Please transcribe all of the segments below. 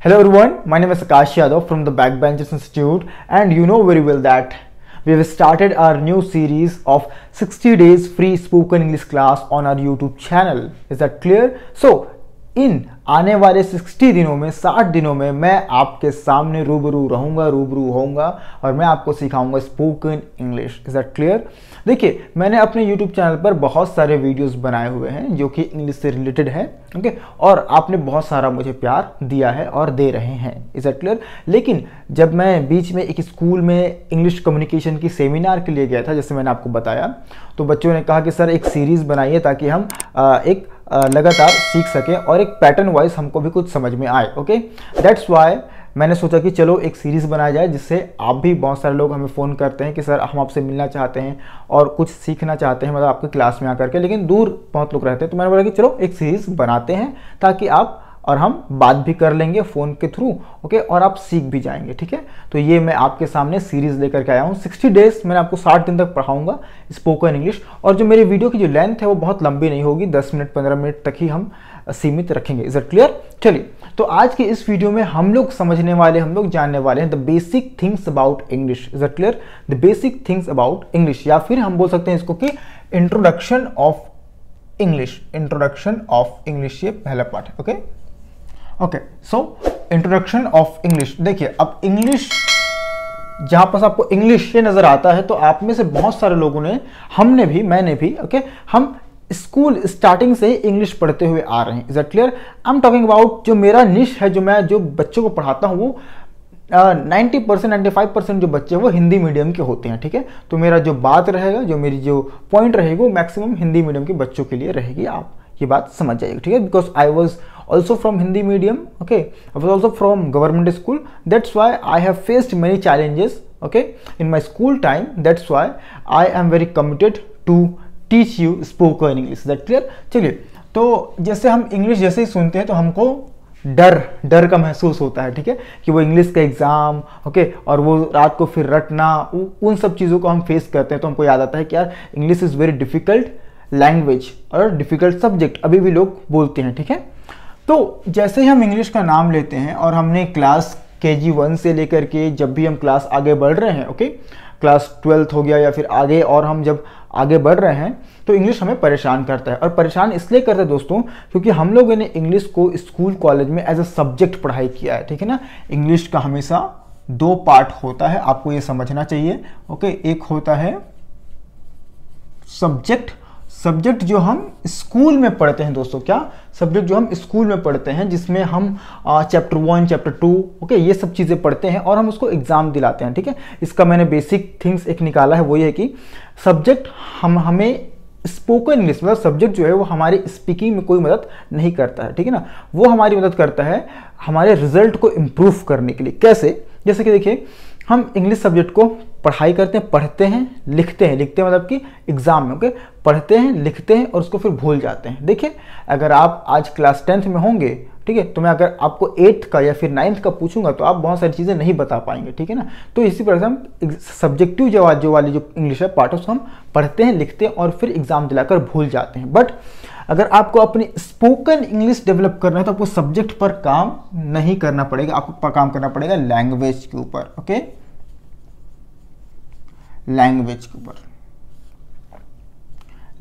Hello everyone, my name is Akash Yadav from the Backbenchers Institute, and you know very well that we have started our new series of 60 days free spoken English class on our YouTube channel. Is that clear? So इन आने वाले 60 दिनों में 60 दिनों में मैं आपके सामने रूबरू रहूंगा, रूबरू होऊंगा और मैं आपको सिखाऊंगा spoken English. Is that clear? देखिए, मैंने अपने YouTube चैनल पर बहुत सारे वीडियोस बनाए हुए हैं जो कि इंग्लिश से रिलेटेड है, ओके, और आपने बहुत सारा मुझे प्यार दिया है और दे रहे हैं। Is that clear? लेकिन जब मैं बीच में एक स्कूल में इंग्लिश कम्युनिकेशन की सेमिनार के लिए गया था, जैसे मैंने आपको बताया, तो बच्चों ने कहा कि सर एक सीरीज बनाइए ताकि हम एक लगातार सीख सकें और एक पैटर्न वाइज हमको भी कुछ समझ में आए। ओके, दैट्स वाई मैंने सोचा कि चलो एक सीरीज़ बनाया जाए जिससे आप भी, बहुत सारे लोग हमें फ़ोन करते हैं कि सर हम आपसे मिलना चाहते हैं और कुछ सीखना चाहते हैं, मतलब आपकी क्लास में आकर के, लेकिन दूर बहुत लोग रहते हैं। तो मैंने बोला कि चलो एक सीरीज़ बनाते हैं ताकि आप और हम बात भी कर लेंगे फ़ोन के थ्रू, ओके, और आप सीख भी जाएंगे। ठीक है, तो ये मैं आपके सामने सीरीज़ लेकर के आया हूँ। 60 डेज मैंने आपको 60 दिन तक पढ़ाऊंगा स्पोकन इंग्लिश, और जो मेरी वीडियो की जो लेंथ है वो बहुत लंबी नहीं होगी, 10 मिनट 15 मिनट तक ही हम सीमित रखेंगे। Is it clear? चलिए, तो आज के इस वीडियो में हम लोग समझने वाले, हम लोग जानने वाले हैं the basic things about English. Is it clear? The basic things about English, या फिर हम बोल सकते हैं इसको कि introduction of English. Introduction of English ये पहला पार्ट है। Okay okay, so introduction of English. देखिए, अब इंग्लिश जहां पर आपको इंग्लिश ये नजर आता है तो आप में से बहुत सारे लोगों ने, हमने भी, मैंने भी, ओके, हम स्कूल स्टार्टिंग से ही इंग्लिश पढ़ते हुए आ रहे हैं। Is that clear? I am talking about जो मेरा निश है, जो बच्चों को पढ़ाता हूँ, वो 90% 95% जो बच्चे हैं वो हिंदी मीडियम के होते हैं। ठीक है, तो मेरा जो बात रहेगा, जो मेरी जो पॉइंट रहेगी वो मैक्सिमम हिंदी मीडियम के बच्चों के लिए रहेगी। आप ये बात समझ जाइएगा। ठीक है, because I was also from Hindi medium, okay, I was also from government school, that's why I have faced many challenges, okay, in my school time. That's why I am very committed to teach you spoken English. Is that clear? चलिए, तो जैसे हम English जैसे ही सुनते हैं तो हमको डर का महसूस होता है। ठीक है, कि वो इंग्लिश का एग्जाम, ओके, और वो रात को फिर रटना, उन सब चीज़ों को हम फेस करते हैं तो हमको याद आता है कि यार English is very difficult language और डिफिकल्ट सब्जेक्ट, अभी भी लोग बोलते हैं। ठीक है, तो जैसे ही हम इंग्लिश का नाम लेते हैं और हमने क्लास KG 1 से लेकर के जब भी हम क्लास आगे बढ़ रहे हैं, ओके, क्लास 12th हो गया या फिर आगे, और हम जब आगे बढ़ रहे हैं तो इंग्लिश हमें परेशान करता है। और परेशान इसलिए करता है दोस्तों क्योंकि हम लोगों ने इंग्लिश को स्कूल कॉलेज में एज अ सब्जेक्ट पढ़ाई किया है। ठीक है ना, इंग्लिश का हमेशा 2 पार्ट होता है, आपको ये समझना चाहिए। ओके, एक होता है सब्जेक्ट, सब्जेक्ट जो हम स्कूल में पढ़ते हैं दोस्तों, क्या सब्जेक्ट जो हम स्कूल में पढ़ते हैं, जिसमें हम चैप्टर 1 चैप्टर 2, ओके, ये सब चीज़ें पढ़ते हैं और हम उसको एग्जाम दिलाते हैं। ठीक है, इसका मैंने बेसिक थिंग्स एक निकाला है, वो ये है कि सब्जेक्ट हमें स्पोकन इंग्लिश, मतलब सब्जेक्ट जो है वो हमारी स्पीकिंग में कोई मदद नहीं करता है। ठीक है ना, वो हमारी मदद करता है हमारे रिजल्ट को इम्प्रूव करने के लिए। कैसे? जैसे कि देखिए, हम इंग्लिश सब्जेक्ट को पढ़ाई करते हैं, पढ़ते हैं, लिखते हैं, लिखते हैं मतलब कि एग्जाम में, ओके, पढ़ते हैं, लिखते हैं और उसको फिर भूल जाते हैं। देखिए, अगर आप आज क्लास 10th में होंगे, ठीक है, तो मैं अगर आपको 8th का या फिर 9th का पूछूंगा तो आप बहुत सारी चीज़ें नहीं बता पाएंगे। ठीक है ना, तो इसी प्रकार से हम सब्जेक्टिव जो वाली जो इंग्लिश है पार्ट, उसको हम पढ़ते हैं, लिखते हैं और फिर एग्जाम दिलाकर भूल जाते हैं। बट अगर आपको अपनी स्पोकन इंग्लिश डेवलप करना है तो आपको सब्जेक्ट पर काम नहीं करना पड़ेगा, आपको काम करना पड़ेगा लैंग्वेज के ऊपर। ओके, लैंग्वेज के ऊपर,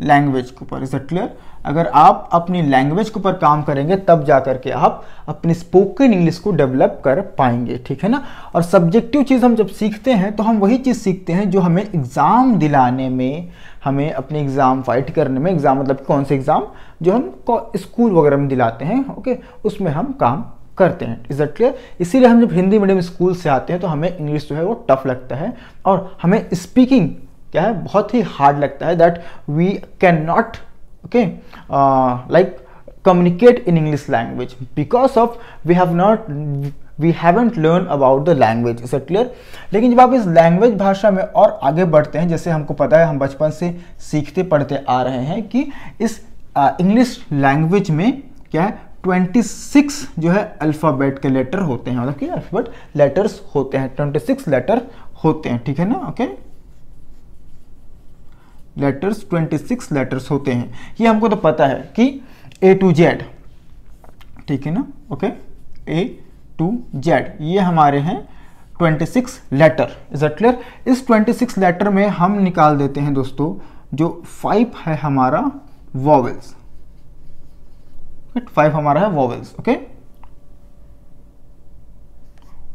लैंग्वेज के ऊपर। Is it clear? अगर आप अपनी लैंग्वेज के ऊपर काम करेंगे तब जा करके आप अपनी स्पोकन इंग्लिश को डेवलप कर पाएंगे। ठीक है ना, और सब्जेक्टिव चीज़ हम जब सीखते हैं तो हम वही चीज़ सीखते हैं जो हमें एग्ज़ाम दिलाने में, हमें अपने एग्ज़ाम फाइट करने में, एग्ज़ाम मतलब कौन से एग्ज़ाम जो हम स्कूल वगैरह में दिलाते हैं, ओके, उसमें हम काम करते हैं। Is that clear? इसीलिए हम जब हिंदी मीडियम स्कूल से आते हैं तो हमें इंग्लिश जो है वो टफ लगता है और हमें स्पीकिंग क्या है बहुत ही हार्ड लगता है, that we can not, okay, like communicate in English language because of we haven't learn about the language. Is that clear? लेकिन जब आप इस लैंग्वेज भाषा में और आगे बढ़ते हैं, जैसे हमको पता है, हम बचपन से सीखते पढ़ते आ रहे हैं कि इस इंग्लिश लैंग्वेज में क्या है 26 जो है अल्फ़ाबेट के लेटर होते हैं, मतलब कि अल्फ़ाबेट लेटर्स होते हैं, 26 लेटर होते हैं। ठीक है ना, ओके, लेटर्स 26 लेटर्स होते हैं, ये हमको तो पता है कि A to Z। ठीक है ना, ओके, A टू जेड, ये हमारे हैं 26 लेटर। Is that clear? इस 26 लेटर में हम निकाल देते हैं दोस्तों जो 5 है हमारा वॉवेल्स, 5 हमारा है वॉवेल्स, ओके,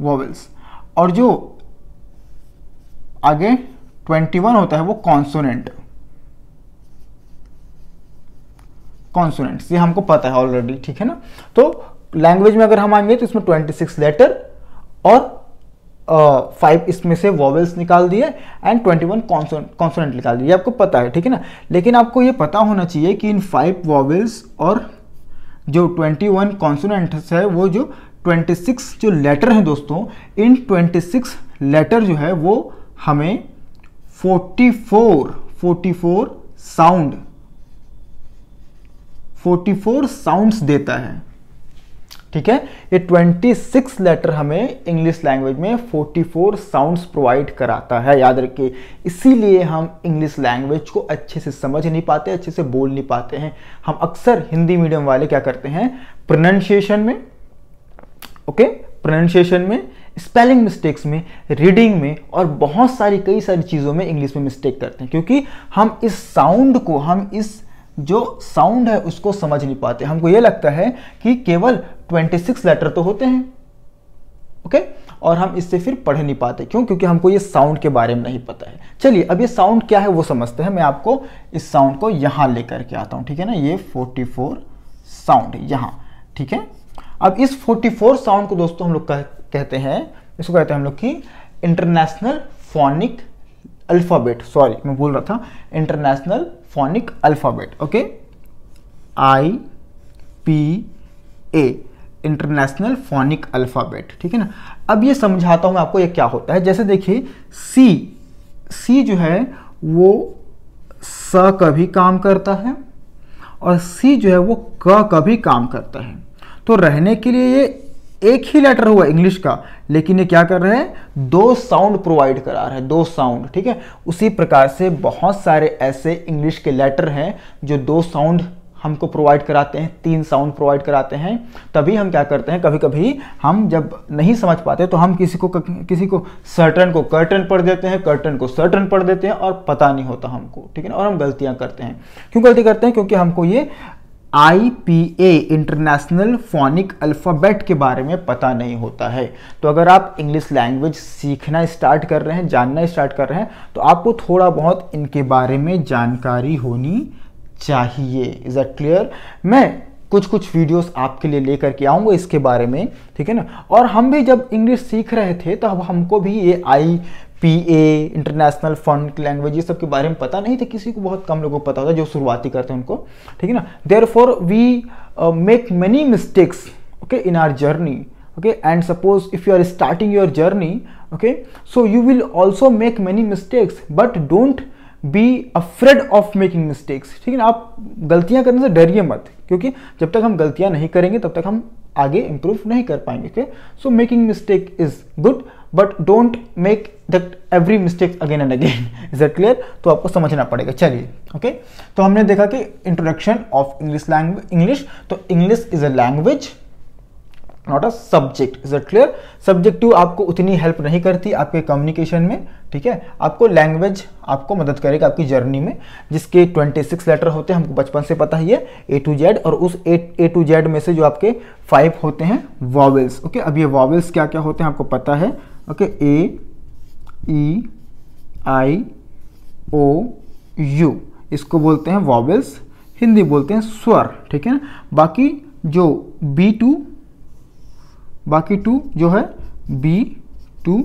वॉवेल्स। और जो आगे 21 होता है वो कॉन्सोनेंट, कॉन्सोनेंट्स, ये हमको पता है ऑलरेडी, ठीक है ना। तो लैंग्वेज में अगर हम आएंगे तो इसमें 26 लेटर और 5 इसमें से वॉवेल्स निकाल दिए एंड 21 कॉन्सोनेंट निकाल दिए, आपको पता है, ठीक है ना। लेकिन आपको ये पता होना चाहिए कि इन 5 वॉवेल्स और जो 21 कॉन्सोनेंट्स है, वो जो 26 जो लेटर हैं दोस्तों, इन 26 लेटर जो है वो हमें 44 साउंड्स देता है, ठीक है। ये 26 लेटर हमें इंग्लिश लैंग्वेज में 44 साउंड्स प्रोवाइड कराता है, याद रखिए। इसीलिए हम इंग्लिश लैंग्वेज को अच्छे से समझ नहीं पाते, अच्छे से बोल नहीं पाते हैं। हम अक्सर हिंदी मीडियम वाले क्या करते हैं, प्रोनाउंसिएशन में, ओके, प्रोनाउंसिएशन में, स्पेलिंग मिस्टेक्स में, रीडिंग में और बहुत सारी कई सारी चीज़ों में इंग्लिश में मिस्टेक करते हैं, क्योंकि हम इस साउंड को, हम इस जो साउंड है उसको समझ नहीं पाते। हमको ये लगता है कि केवल 26 लेटर तो होते हैं, ओके, और हम इससे फिर पढ़ नहीं पाते। क्यों? क्योंकि हमको ये साउंड के बारे में नहीं पता है। चलिए अब ये साउंड क्या है वो समझते हैं। मैं आपको इस साउंड को यहाँ लेकर के आता हूँ, ठीक है ना। ये 44 साउंड यहाँ, ठीक है। अब इस 44 साउंड को दोस्तों हम लोग कहते हैं, इसको कहते हैं हम लोग कि इंटरनेशनल फोनिक अल्फाबेट, सॉरी मैं बोल रहा था international phonic alphabet, okay, IPA, international phonic alphabet, ठीक है ना। अब ये समझाता हूं मैं आपको ये क्या होता है। जैसे देखिए सी जो है वो स का भी काम करता है और सी जो है वो क का भी काम करता है। तो रहने के लिए ये एक ही लेटर हुआ इंग्लिश का, लेकिन ये क्या कर रहे हैं, 2 साउंड प्रोवाइड करा रहे हैं, 2 साउंड, ठीक है। उसी प्रकार से बहुत सारे ऐसे इंग्लिश के लेटर हैं जो 2 साउंड हमको प्रोवाइड कराते हैं, 3 साउंड प्रोवाइड कराते हैं। तभी हम क्या करते हैं, कभी कभी हम जब नहीं समझ पाते तो हम किसी को सर्टन को कर्टन पढ़ देते हैं, कर्टन को सर्टन पढ़ देते हैं और पता नहीं होता हमको, ठीक है ना। और हम गलतियां करते हैं। क्यों गलती करते हैं? क्योंकि हमको ये IPA इंटरनेशनल फोनिक अल्फ़ाबेट के बारे में पता नहीं होता है। तो अगर आप इंग्लिश लैंग्वेज सीखना स्टार्ट कर रहे हैं, जानना स्टार्ट कर रहे हैं, तो आपको थोड़ा बहुत इनके बारे में जानकारी होनी चाहिए। Is that clear? मैं कुछ वीडियोस आपके लिए लेकर के आऊँगा इसके बारे में, ठीक है ना। और हम भी जब इंग्लिश सीख रहे थे तो अब हमको भी ये IPA इंटरनेशनल फोनिक लैंग्वेज ये सब के बारे में पता नहीं था, किसी को बहुत कम लोगों को पता होता जो शुरुआती करते हैं उनको, ठीक है ना। Therefore we make many mistakes, okay, in our journey, okay, and suppose if you are starting your journey, okay, so you will also make many mistakes, but don't be afraid of making mistakes, ठीक है ना। आप गलतियां करने से डरिए मत, क्योंकि जब तक हम गलतियां नहीं करेंगे तब तक हम आगे इंप्रूव नहीं कर पाएंगे, okay. So making mistake is good, but don't make that every mistake again and again. Is that clear? तो आपको समझना पड़ेगा। चलिए, ओके, तो हमने देखा कि इंट्रोडक्शन ऑफ इंग्लिश, तो English is a language, not a subject. Is it clear? Subjective आपको उतनी हेल्प नहीं करती आपके कम्युनिकेशन में, ठीक है। आपको लैंग्वेज आपको मदद करेगा आपकी जर्नी में, जिसके 26 लेटर होते हैं, हमको बचपन से पता ही है, A to Z, और उस A to Z में से जो आपके 5 होते हैं वॉवेल्स, ओके। अब ये वॉवेल्स क्या क्या होते हैं आपको पता है, okay, A, E, I, O, U, इसको बोलते हैं वॉवेल्स, हिंदी बोलते हैं स्वर, ठीक है ना। बाकी जो बाकी टू जो है B to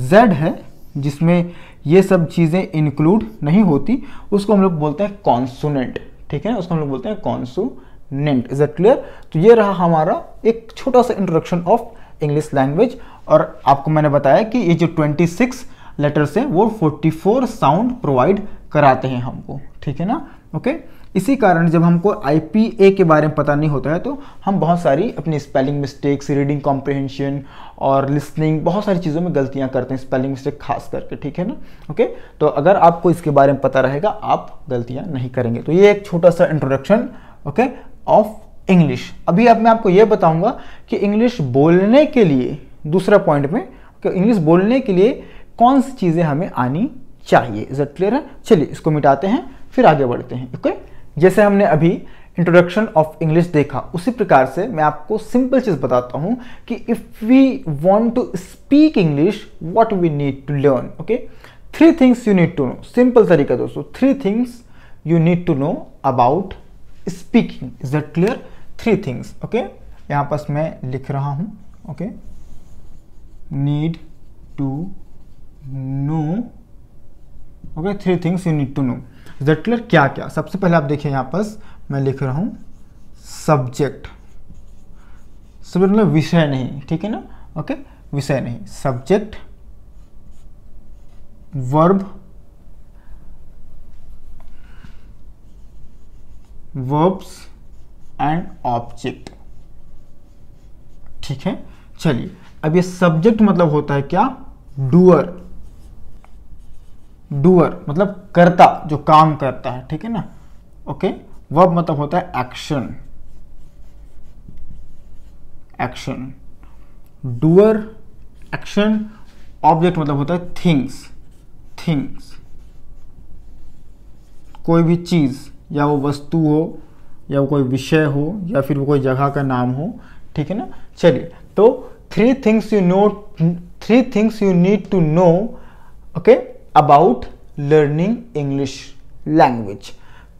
Z है, जिसमें ये सब चीज़ें इंक्लूड नहीं होती, उसको हम लोग बोलते हैं कॉन्सोनेंट, ठीक है ना, उसको हम लोग बोलते हैं कॉन्सोनेंट। Is it clear? तो ये रहा हमारा एक छोटा सा इंट्रोडक्शन ऑफ इंग्लिश लैंग्वेज। और आपको मैंने बताया कि ये जो 26 लेटर्स हैं वो 44 साउंड प्रोवाइड कराते हैं हमको, ठीक है ना, ओके। इसी कारण जब हमको IPA के बारे में पता नहीं होता है तो हम बहुत सारी अपनी स्पेलिंग मिस्टेक्स, रीडिंग कॉम्प्रिहेंशन और लिसनिंग, बहुत सारी चीज़ों में गलतियां करते हैं, स्पेलिंग मिस्टेक खास करके, ठीक है ना, ओके। तो अगर आपको इसके बारे में पता रहेगा आप गलतियां नहीं करेंगे। तो ये एक छोटा सा इंट्रोडक्शन, ओके, ऑफ इंग्लिश। अभी अब मैं आपको यह बताऊंगा कि इंग्लिश बोलने के लिए, दूसरा पॉइंट में, इंग्लिश बोलने के लिए कौन सी चीजें हमें आनी चाहिए। इज इट क्लियर है? चलिए इसको मिटाते हैं, फिर आगे बढ़ते हैं। ओके, जैसे हमने अभी इंट्रोडक्शन ऑफ इंग्लिश देखा, उसी प्रकार से मैं आपको सिंपल चीज बताता हूं कि if we want to speak English what we need to learn. Okay, 3 things you need to know. Simple तरीका दोस्तों, 3 things you need to know about speaking. Is that clear? 3 things. Okay, यहां पर मैं लिख रहा हूं। Okay, need to know. Okay, 3 things you need to know. Is that clear? क्या क्या? सबसे पहले आप देखिए, यहां पर मैं लिख रहा हूं सब्जेक्ट। सब्जेक्ट मतलब विषय नहीं, ठीक है ना? ओके, विषय नहीं, subject, verb, verbs and object. ठीक है, चलिए अब ये सब्जेक्ट मतलब होता है क्या? डूअर। डूअर मतलब करता, जो काम करता है, ठीक है ना? ओके, वर्ब मतलब होता है action. Action, doer, action. Object मतलब होता है थिंग्स। थिंग्स, कोई भी चीज, या वो वस्तु हो, या वो कोई विषय हो, या फिर वो कोई जगह का नाम हो, ठीक है ना? चलिए, तो 3 things you know, 3 things you need to know, okay, about learning English language.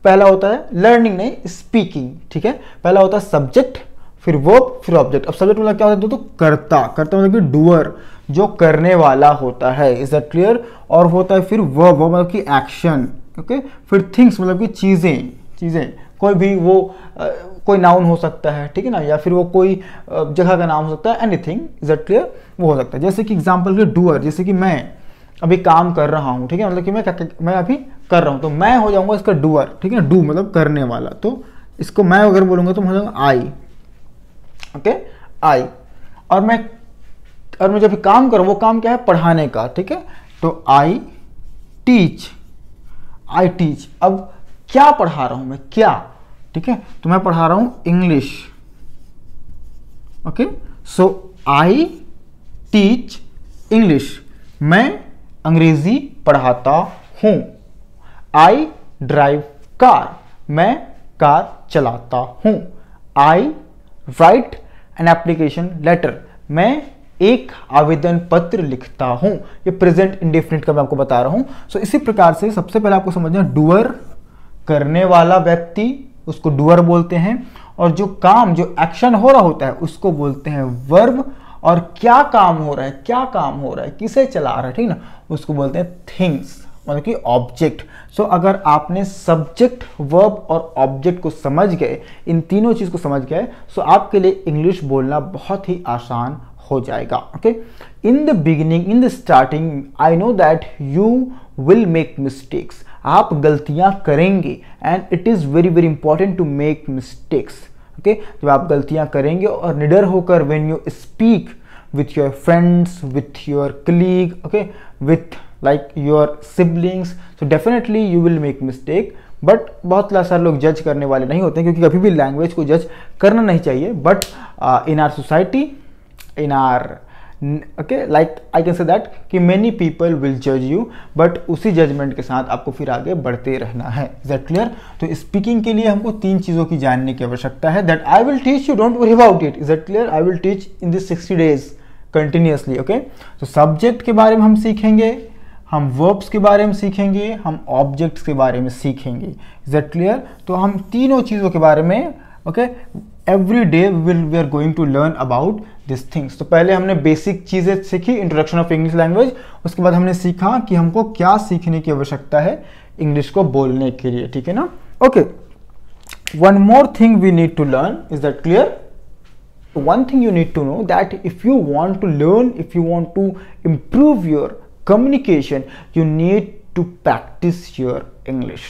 पहला होता है लर्निंग नहीं, स्पीकिंग। ठीक है, पहला होता है सब्जेक्ट, फिर वर्ब, फिर ऑब्जेक्ट। अब सब्जेक्ट मतलब क्या होता है? तो करता, करता मतलब कि डूअर, जो करने वाला होता है। Is that clear? और होता है फिर वर्ब, मतलब कि एक्शन। ओके, फिर थिंग्स मतलब कि चीजें। चीजें, कोई भी वो कोई नाउन हो सकता है, ठीक है ना? या फिर वो कोई जगह का नाम हो सकता है, एनीथिंग। Is that clear? वो हो सकता है। जैसे कि एग्जांपल के डूअर, जैसे कि मैं अभी काम कर रहा हूं, ठीक है, मतलब कि मैं अभी कर रहा हूं, तो मैं हो जाऊंगा इसका डूअर। ठीक है, डू मतलब करने वाला, तो इसको मैं अगर बोलूंगा तो मैं हो जाऊंगा आई। ओके, आई। और मैं जब काम करूं, वो काम क्या है? पढ़ाने का। ठीक है, तो आई टीच। I teach. अब क्या पढ़ा रहा हूं मैं? क्या? ठीक है, तो मैं पढ़ा रहा हूं English. Okay, so I teach English. मैं अंग्रेजी पढ़ाता हूं। I drive car. मैं कार चलाता हूं। आई राइट एन एप्लीकेशन लेटर। मैं एक आवेदन पत्र लिखता हूं। ये प्रेजेंट इंडेफिनिट का मैं आपको बता रहा हूं। सो इसी प्रकार से सबसे पहले आपको समझना, डूअर करने वाला व्यक्ति, उसको डूअर बोलते हैं। और जो काम, जो एक्शन हो रहा होता है, उसको बोलते हैं वर्ब। और क्या काम हो रहा है, क्या काम हो रहा है, किसे चला रहा है, ठीक ना, उसको बोलते हैं थिंग्स, मतलब कि ऑब्जेक्ट। सो अगर आपने सब्जेक्ट, वर्ब और ऑब्जेक्ट को समझ गए, इन तीनों चीज को समझ गए, सो आपके लिए इंग्लिश बोलना बहुत ही आसान हो जाएगा। Okay, in the beginning, in the starting, I know that you will make mistakes. आप गलतियां करेंगे, and it is very very important to make mistakes. Okay, जब आप गलतियां करेंगे और निडर होकर, when you speak with your friends, with your colleague, okay, with like your siblings, so definitely you will make mistake. But बहुत सारे लोग जज करने वाले नहीं होते, क्योंकि कभी भी लैंग्वेज को जज करना नहीं चाहिए। But in our society, in are okay, like I can say that कि मेनी पीपल विल जज यू, बट उसी जजमेंट के साथ आपको फिर आगे बढ़ते रहना है। Is that clear? तो स्पीकिंग के लिए हमको 3 चीज़ों की जानने की आवश्यकता है, that I will teach you, don't worry about it. Is that clear? I will teach in this 60 days continuously. Okay, तो सब्जेक्ट के बारे में हम सीखेंगे, हम वर्ब्स के बारे में सीखेंगे, हम ऑब्जेक्ट्स के बारे में सीखेंगे। Is that clear? तो हम तीनों चीज़ों के बारे में, okay, every day we are going to learn about this things. तो पहले हमने बेसिक चीजें सीखी, इंट्रोडक्शन ऑफ इंग्लिश लैंग्वेज। उसके बाद हमने सीखा कि हमको क्या सीखने की आवश्यकता है इंग्लिश को बोलने के लिए, ठीक है ना? Okay, one more thing we need to learn. Is that clear? One thing you need to know, that if you want to learn, if you want to improve your communication, you need to practice your English.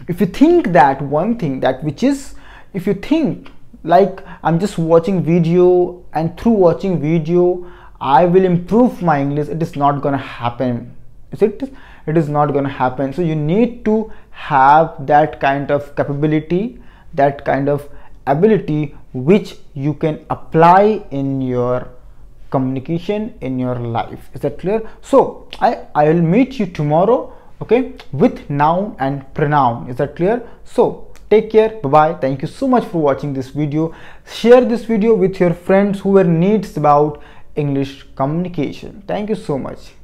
If you think that one thing, that which is, if you think like I'm just watching video and through watching video I will improve my English, it is not gonna happen. It is not gonna happen. So you need to have that kind of capability, that kind of ability which you can apply in your communication in your life. Is that clear? So I will meet you tomorrow, okay, with noun and pronoun. Is that clear? So take care. Bye bye. Thank you so much for watching this video. Share this video with your friends who needs about English communication. Thank you so much.